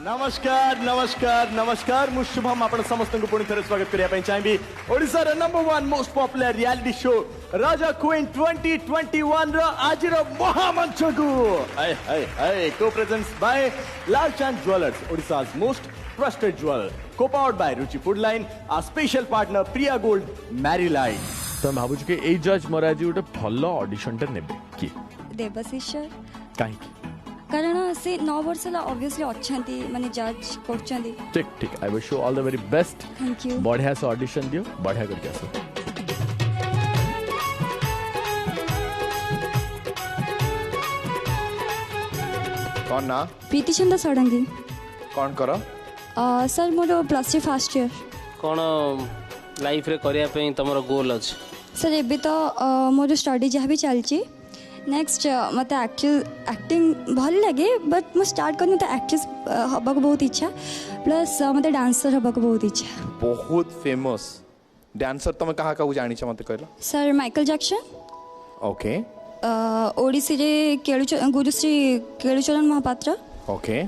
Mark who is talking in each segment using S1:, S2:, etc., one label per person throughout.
S1: नमस्कार नमस्कार नमस्कार मु शुभम आपण समस्त को पुणी थे स्वागत करने चाहिए ओडिशा रे number 1 most popular reality show Raja queen 2021 रो आज रो महामंच को को presence by Lalchand jewellers Odisha's most trusted jeweller को powered by Ruchi food line a special partner Priya gold मैरीलाइन तो भाबुछ के ए जज महाराज गोटे भलो ऑडिशन टे नेबे की
S2: देवशीष सर
S1: काहे
S2: कारण से 9 वर्ष ला ऑब्वियसली अच्छांती माने जज करछंती
S1: ठीक ठीक I wish you all the very best
S2: thank you
S1: बढ़िया से ऑडिशन दियो बढ़िया करके आसो
S3: कौन ना
S2: प्रीति चंदा सडंगी
S3: कौन करो
S2: सर मोर प्लस 3 फर्स्ट ईयर
S4: कौन लाइफ रे करिया पे तमरो गोल अछि
S2: सर एबे तो मोर स्टडी जहाँ भी चलची नेक्स्ट मत एक्टिंग भल लगे बट मुझे स्टार्ट करनी तो एक्ट्रेस हवा को बहुत इच्छा प्लस मत डांसर हवा को बहुत इच्छा
S3: बहुत फेमस डांसर तुम कहाँ का जानी मत कहला
S2: sir Michael Jackson
S3: okay
S2: Odissi रे गुरुश्री केलुचरण महापात्र
S3: ओके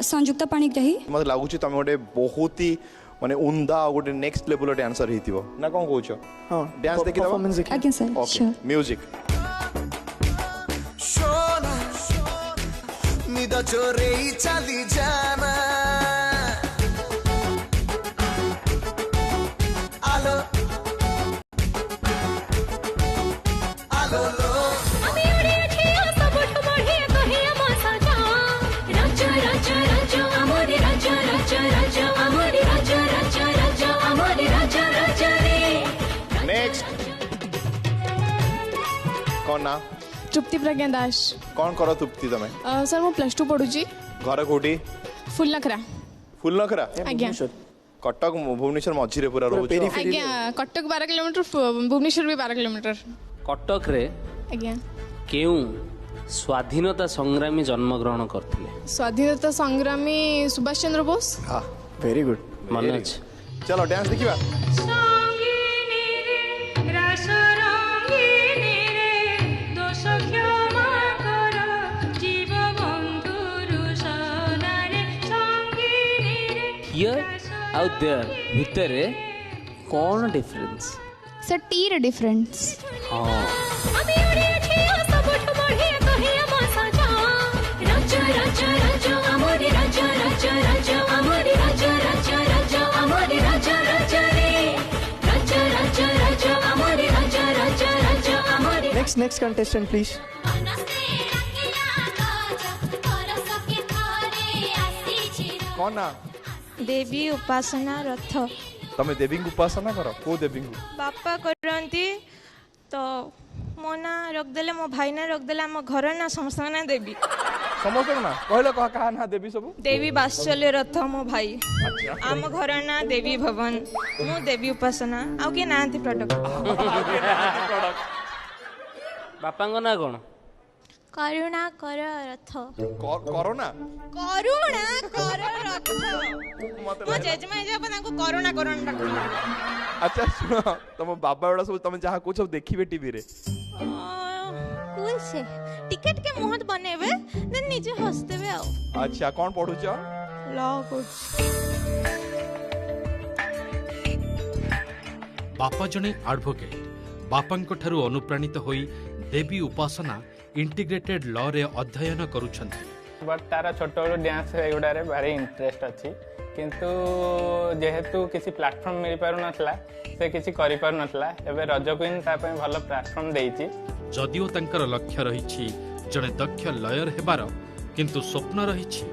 S2: संयुक्ता पाणिग्राही
S3: मत लागुची तुम गोटे बहुत ही माने उंदा गोटे नेक्स्ट लेवल डांसर हिथिबो ना कोन कहउछ हां डांस देखि दबो
S2: आज्ञा सर
S3: ओके म्यूजिक
S5: निदा चोरे चली जाना आलो आलो लो
S6: আমি উড়ে আছি সবুঠ বঢ়ে কহিয়া মসা যা রাজা রাজা রাজা আমারে রাজা রাজা রাজা আমারে রাজা রাজা রাজা আমারে রাজা রাজা রে
S3: नेक्स्ट कौन ना
S7: तृप्ति प्रज्ञा दास
S3: कौन करो तृप्ति तमे
S7: सर मो +2 पढुची
S3: घर कोठी
S7: फुलनखरा
S3: फुलनखरा
S7: आज्ञा
S3: कटक भुवनेश्वर मझिरे पूरा रहउछ
S7: आज्ञा कटक 12 किलोमीटर भुवनेश्वर भी 12 किलोमीटर
S4: कटक रे
S7: आज्ञा
S4: केउ स्वाधीनता संग्रामी जन्म ग्रहण करथिले
S7: स्वाधीनता संग्रामी सुभाष चंद्र बोस
S3: हां वेरी गुड
S4: मन अछि
S3: चलो डांस देखिबा
S6: সঙ্গিনী রে রাস রঙ্গিনী রে দোষ ক্ষমা কর জীব বন্ধুর সোনারে সঙ্গিনী রে
S4: हियर आउट देयर भितर कौन डिफरेंस
S7: सर टी रे डिफरेंस
S4: हां
S6: আমি উড়ে আছি সবুঠ বঢ়ে কহিয়া মসা যা রাজা রাজা রাজা আমারে রাজা রাজা রাজা আমারে রাজা রাজা রাজা আমারে রাজা রাজা রে রাজা রাজা রাজা আমারে রাজা রাজা রাজা আমারে
S8: next contestant please
S3: कौन ना
S9: देवी उपासना रथ
S3: तमे देवी उपासना करो को देवी
S9: बापा करती तो मो ना रखदेले मो भाई ना रखदेले आम घर ना समस्त ना देवी
S3: समस्त ना कहलो कहा ना देवी सब
S9: देवी बात्सल्य रथ मो भाई आम घर ना देवी भवन मु देवी उपासना आउ के नांती प्रोडक्ट
S4: बापा को ना कौन
S9: करुणा कर रथ
S3: करोना
S9: करुणा कर रथ मो जेजमा जब ताको करुणा करुणा डाक
S3: अच्छा सुनो तुम बाबा बड़ा सब तुम जहाँ कुछ देखिबे टीवी रे
S9: कुल से टिकट के मुहत बनेबे देन निजे हंसतेबे आ
S3: अच्छा कौन पढुछ
S9: लॉ कुछ
S10: बापा जने एडवोकेट बापांको ठारू अनुप्राणित होई देवी उपासना इंटीग्रेटेड लॉ रे अध्ययन करूछंती
S11: बट तारा छोट बड़ डांस एगुड़ारे भारी इंटरेस्ट अच्छी किंतु जेहेतु किसी प्लेटफॉर्म मिल पारु नथला से किसी करि पारु नथला एबे रज क्वीन ता पय भलो प्लेटफॉर्म देइची
S10: जदिओ तंकर लक्ष्य रहिछि जने दक्ष लयर हेबार किंतु स्वप्न रहिछि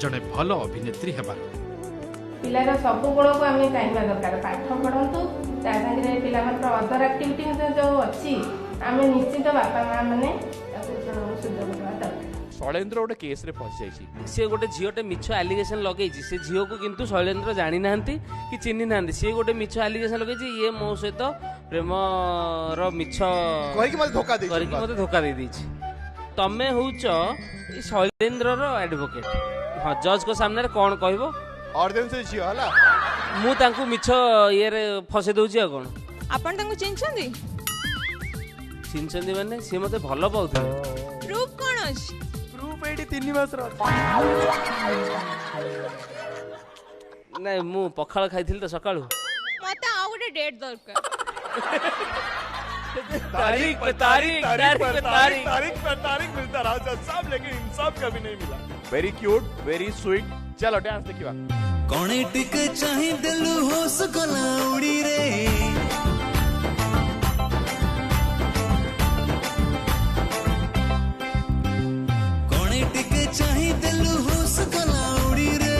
S10: जने भलो अभिनेत्री हेबार
S7: पिलार सब गुण को आम चाहिए दरकार पाठ पढ़ंतु ता संगे पिलार अदर एक्टिविटी जो अच्छी आम निश्चित बापा माँ मैंने सुझाव देवा दरकार
S3: शैलेंद्र गोटे केस रे फंस जाइछि
S4: से गोटे झीटे मिछ एलिगेशन लगेछि से झील को किंतु शैलेंद्र जानी नांती कि चिन्ही नांती से गोटे मिछ एलिगेशन लगेछि ये मो सहित प्रेम रो मिछ
S3: कहि कि मते
S4: धोखा दे दीछि तमे होउछ शैलेंद्र रो एडवोकेट हां जज को सामने कोन कहबो
S3: ऑर्डिनेंस से झियो हला
S4: मु तांको मिछ ये रे फसे दउछि आ कोन
S9: आपण तांको चिन्हछंदी
S4: चिन्हछंदी माने से मते भलो पाउथि
S9: प्रूफ कोन अछि
S8: प्रूफ एडी 3 मास रो
S4: ନାଇଁ ମୁଁ ପଖାଳ ଖାଇଥିଲି ତ ସକାଳୁ।
S9: ମତେ ଆଉ ଗୋଟେ ଡେଟ୍ ଦରକାର।
S4: तारीख पे तारीख तारीख पे तारीख
S3: तारीख पे तारीख मिलता रहा सब, लेकिन इंसाफ कभी नहीं मिला। Very cute, very sweet. चलो डांस देखिवा।
S5: कोणे टिके चाहि दिलु होस गला उड़ी रे कोणे टिके चाहि दिलु होस गला उड़ी रे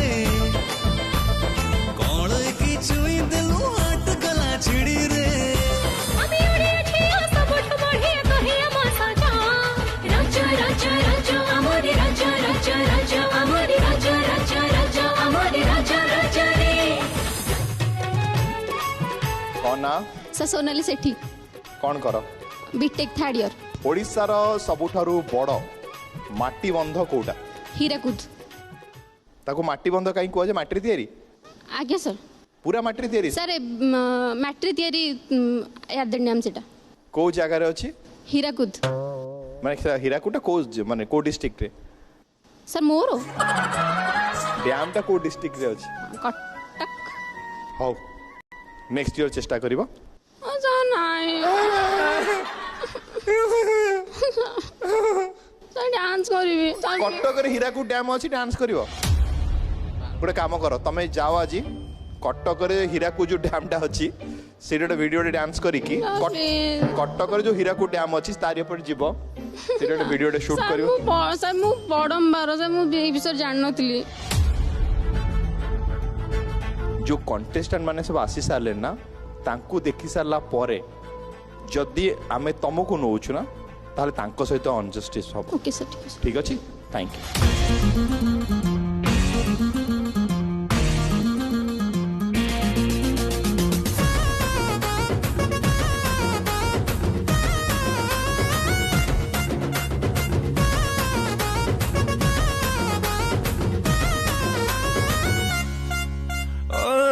S5: कोण की छुई दिलु हाट गला छिड़ी रे
S6: আমি উড়ে ঠিয়া সবুঠ বড়ে কহিয়া মশা যা রাজা রাজা রাজা আমারি রাজা রাজা রাজা আমারি রাজা রাজা রাজা আমারি রাজা রাজা রে।
S3: कौन ना
S8: सर सोनाली सेठी
S3: कौन कर
S8: बीटेक थर्ड ईयर
S3: ओडिशार सबुठारु बड़ माटी बंध कोटा
S8: हीराकुद
S3: ताको माटी बंध काई कुआ माटी तैयारी
S8: आज्ञा सर
S3: पूरा माटी तैयारी
S8: सर मैट्री तैयारी यादन नाम सेटा
S3: को जगह रे अछि
S8: हीराकुद
S3: माने हीराकुटा को माने को डिस्ट्रिक्ट रे
S8: सर मोरो
S3: डैम टा को डिस्ट्रिक्ट रे अछि
S8: कटक
S3: हो नेक्स्ट ईयर चेष्टा करिवो
S8: अच्छा नाइ सर डांस करिवे
S3: कटक रे हीराकुद डैम अछि डांस करिवो गोटे काम करो तमे जाओ आज कटक रे हीराकुद जो डैम टा अछि सेटा वीडियो रे डांस करिकी कटक रे जो हीराकुद डैम अछि तारि ऊपर जीवो सेटा वीडियो रे शूट करिवो
S8: सर मु बड़म्बार सर मु ए विषय जान नथली
S3: जो कंटेस्टेंट माने सब आसी सारले ना तांकू देखि सारला परे जदि आमे तमको नौछु ना ताले तांको सहित अनजस्टिस हो
S8: ओके सर
S3: ठीक अछि थैंक यू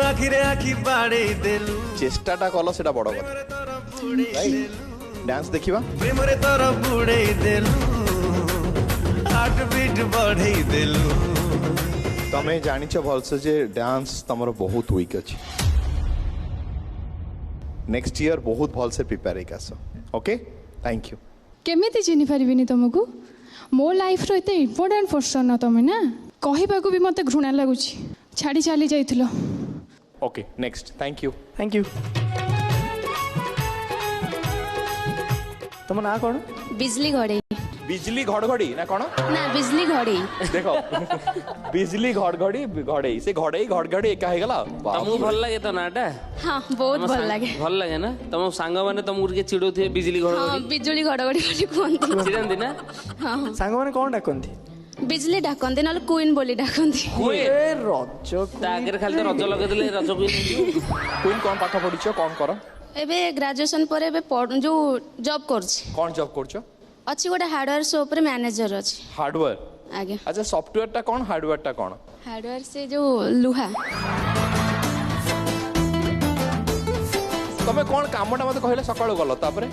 S5: आखिरे आखि बाड़े देलु
S3: चेष्टाटा कलो सेटा बड़ কথা राइट डांस देखिबा
S5: प्रेम रे तोर बुड़े देलु हार्ट बीट बढ़े देलु
S3: तमे जानिछ भलसे जे डांस तमरो बहुत वीक अछि नेक्स्ट ईयर बहुत भलसे प्रिपेयर हेकासो ओके थैंक यू
S12: केमिति चिनि परिबिनी तुमको मो लाइफ रो एते इंपोर्टेंट पर्सन न तमे ना कहिबाकू भी मते घृणा लागुची छाड़ी चली जाइथिलो
S3: ओके नेक्स्ट थैंक यू
S1: तुम ना कौन
S8: बिजली घड़े
S3: बिजली घड़घड़ी ना कौन
S8: ना बिजली घड़े
S3: देखो बिजली घड़घड़ी घड़े से घड़े घड़घड़ी एका हे गला
S4: तुमको भल लागे तो नाटा
S8: हां बहुत भल लागे
S4: ना तुम सांग माने तुमको के चिड़ोथे बिजली घड़घड़ी
S8: हां बिजली घड़घड़ी बोली कोनती
S4: चिड़ंदी ना
S8: हां
S1: सांग माने कौन डाकंती
S8: बिजली डाकंती नाल क्वीन बोली डाकंती
S1: रज
S4: आगे खाली तो रज लगे दिले रज
S3: क्वीन कौन पाठ पढिछो कौन कर
S8: एबे ग्रेजुएशन पर एबे जो जॉब करछि
S3: कौन जॉब करछो
S8: अच्छी गोटे हार्डवेयर शॉप रे मैनेजर अछि
S3: हार्डवेयर
S8: आगे
S3: अच्छा सॉफ्टवेयर टा कौन हार्डवेयर टा कौन
S8: हार्डवेयर से जो लुहा
S3: तमे कौन कामटा मते कहले सकाळ गलो तापरे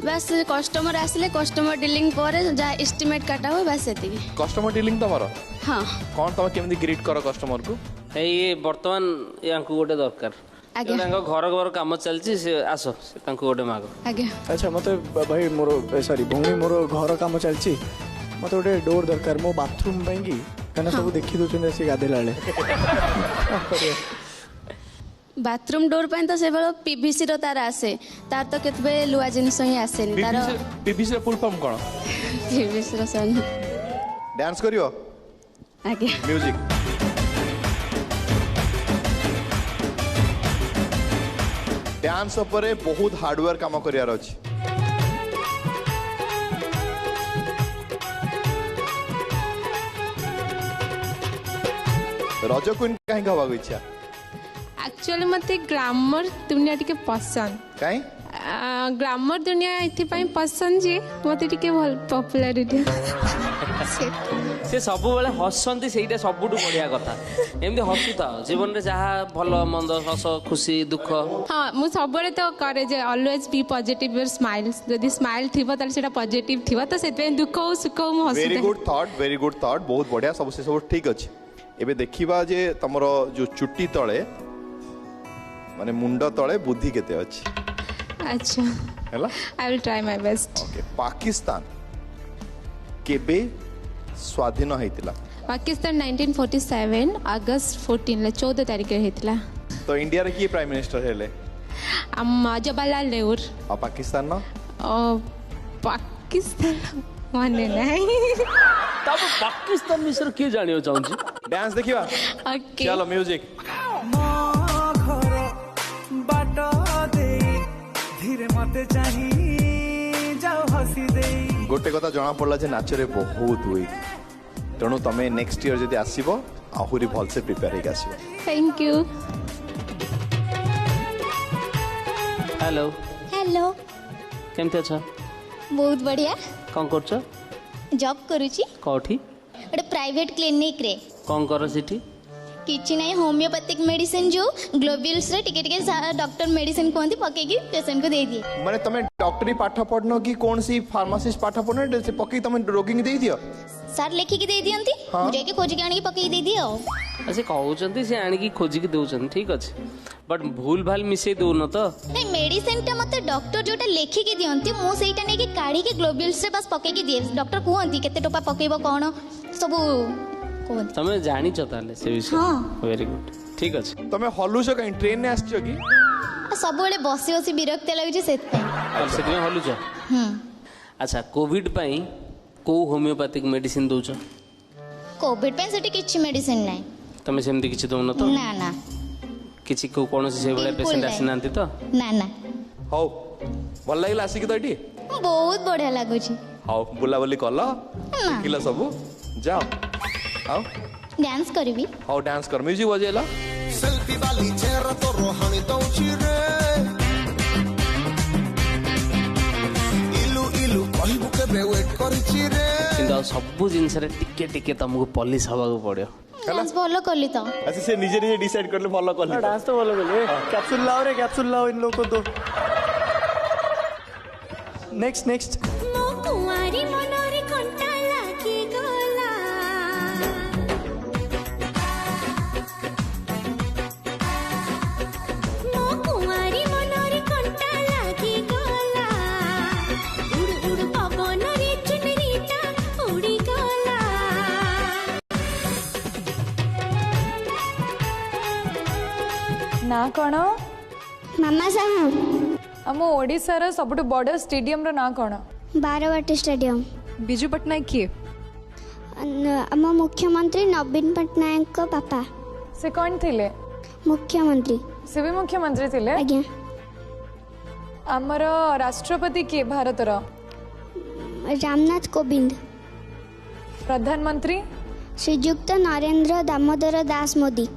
S8: बस कस्टमर आसले कस्टमर डीलिंग पर जा एस्टिमेट काटा हो बस एति
S3: कस्टमर डीलिंग तमरो
S8: हां
S3: कौन तमे केमदी ग्रीट करो कस्टमर को
S4: ए वर्तमान यांकु गोटे दरकार
S8: आगे
S4: घर घर काम चलछि से आसो से तांको गोटे मागो
S8: आगे
S1: अच्छा मते भाई मोर सॉरी भूमि मोर घर काम चलछि मते गोटे डोर दरकार मो बाथरूम पैंगी कना सब देखि दो से गादे लाले
S8: बाथरूम डोर पे तो से बेलो पीवीसी रो तार आसे तार तो केतबे लुआ जिनिस ही आसे नि तार
S3: पीवीसी फुल फॉर्म कोन
S8: पीवीसी रो सन
S3: डांस करियो
S8: आगे
S3: म्यूजिक डांस उपरे बहुत हार्डवेयर काम करियार अछि रज क्वीन काहे गवा इच्छा
S7: एक्चुअली मते ग्रामर दुनिया टिके पसंद
S3: काहे
S7: ग्रामर दुनिया इथिपाई पसंद जे मते टिके भल पॉपुलैरिटी
S4: से सब बेले हसंती सेटा सबुटु बढ़िया कथा एमदी हसुता जीवन रे जहा भलो मंद हस खुशी दुख
S7: हाँ मु सब तो करे जे always be positive your smiles यदि स्माइल थिबो ताले सेटा पॉजिटिव थिबो तो सेते दुख हो सुख हो मु हसुते
S3: वेरी गुड थॉट बहुत बढ़िया सब से सब ठीक अछि एबे देखिबा जे तमरो जो चुट्टी तळे माने मुंड तळे बुद्धि केते अछि
S9: अच्छा
S3: हैला
S9: I will try my best
S3: okay Pakistan केबे स्वाधीन हैतिला
S9: पाकिस्तान 1947 अगस्त 14 14 तारिख रे हेतला
S3: तो इंडिया रे की प्राइम मिनिस्टर हेले
S9: जवाहरलाल नेहरू
S3: और पाकिस्तान न
S9: पाकिस्तान माने नहीं
S4: तब पाकिस्तान मिश्र के जानियो चाहूँ
S3: डांस देखिबा
S9: ओके
S3: चलो म्यूजिक
S5: धीरे मते चाही जाओ हसी दे
S3: गोटे कथा जना पड़ला जे नाच रे बहुत हुई तेणु तमे नेक्स्ट ईयर जदि आसीबो आहुरी भल से प्रिपेयर हेक आसीबो
S9: थैंक यू
S4: हेलो
S13: हेलो
S4: केमते अच्छा
S13: बहुत बढ़िया
S4: कौन करछ
S13: जॉब करूची
S4: कोठी
S13: गोटे प्राइवेट क्लिनिक रे
S4: कौन कर सिटी
S13: किछि नहीं होमियोपैथिक मेडिसिन जो ग्लोबुल्स रे टिके टिके डॉक्टर मेडिसिन कोंती पकेगी पेशेंट को दे दिए
S3: माने तमे डॉक्टरी पाठ पढ़नो कि कौन सी फार्मासिस्ट पाठ पढ़नो से पकई तमे रोगी के दे दियो
S13: सर लेखि के दे दियंती मुझे के खोज के आनी के पकेई दे दियो
S4: ऐसे कहउचंती से आनी की खोजी के देउचन ठीक अछि बट भूल भाल मिसे दो न तो
S13: नहीं मेडिसिन टा मते डॉक्टर जोटा लेखि के दियंती मु सेटा नै के काढी के ग्लोबुल्स रे बस पकेई के दिए डॉक्टर कोहंती केते टोपा पकेइबो कोन सब कोहंती
S4: तमे जानि छ ताले से विषय
S13: हाँ
S4: वेरी गुड ठीक अछि
S3: तमे हलुछ कहीं ट्रेन ने आछो की
S13: सब बड़े बसी बसी विरक्त लागुची सेते
S4: अब से में हलुछ अच्छा कोविड पई को होमियोपैथिक मेडिसिन दोछ
S13: कोविड पे सेटी किछि मेडिसिन नै
S4: तमे सेमती किछि दोन तो
S13: ना ना
S4: किछि को कोनोसी से बळे
S13: बिल्कुल
S4: पेशेंट
S13: नहीं।
S4: आसी नांती तो
S13: ना ना
S3: हौ भल लागिला आसी कि तो एठी
S13: बहुत बढ़िया लागुची
S3: हौ बुला बुली कलो किला सब जाओ आओ
S13: डांस करबी
S3: हौ डांस कर म्यूजिक बजेला
S5: सेल्फी वाली चेहरा तो रोहानी दउची रे इलु इलु कहबु के वेट करछि रे
S4: किंतु सब जिनस रे टिके टिके तुमको पॉलिश हवा को पड़ियो
S13: डांस भलो करली तो
S1: अच्छा से निजे निजे डिसाइड करले फॉलो करले डांस तो फॉलो करले कैप्सूल लाओ रे कैप्सूल लाओ इन लोगों को दो नेक्स्ट नेक्स्ट
S6: मो कुंवारी मनोरी कंटा लागी गला मो कुंवारी मनोरी कंटा लागी गला उड़ उड़ पवन रे चुनरीटा उड़ी गला
S14: ना कौन
S13: मामा साहब
S14: आम ओडिशार सबुठ बड़ स्टेडियम रो ना कौन
S13: बारवाटी स्टेडियम
S14: बिजू पट्टनायक किए
S13: आम मुख्यमंत्री नवीन पट्टनायक को पापा
S14: से कौन थिले
S13: मुख्यमंत्री
S14: से भी मुख्यमंत्री थिले
S13: आज्ञा
S14: आमर राष्ट्रपति किए भारतर
S13: रामनाथ कोविंद
S14: प्रधानमंत्री
S13: श्रीयुक्त नरेंद्र दामोदर दास मोदी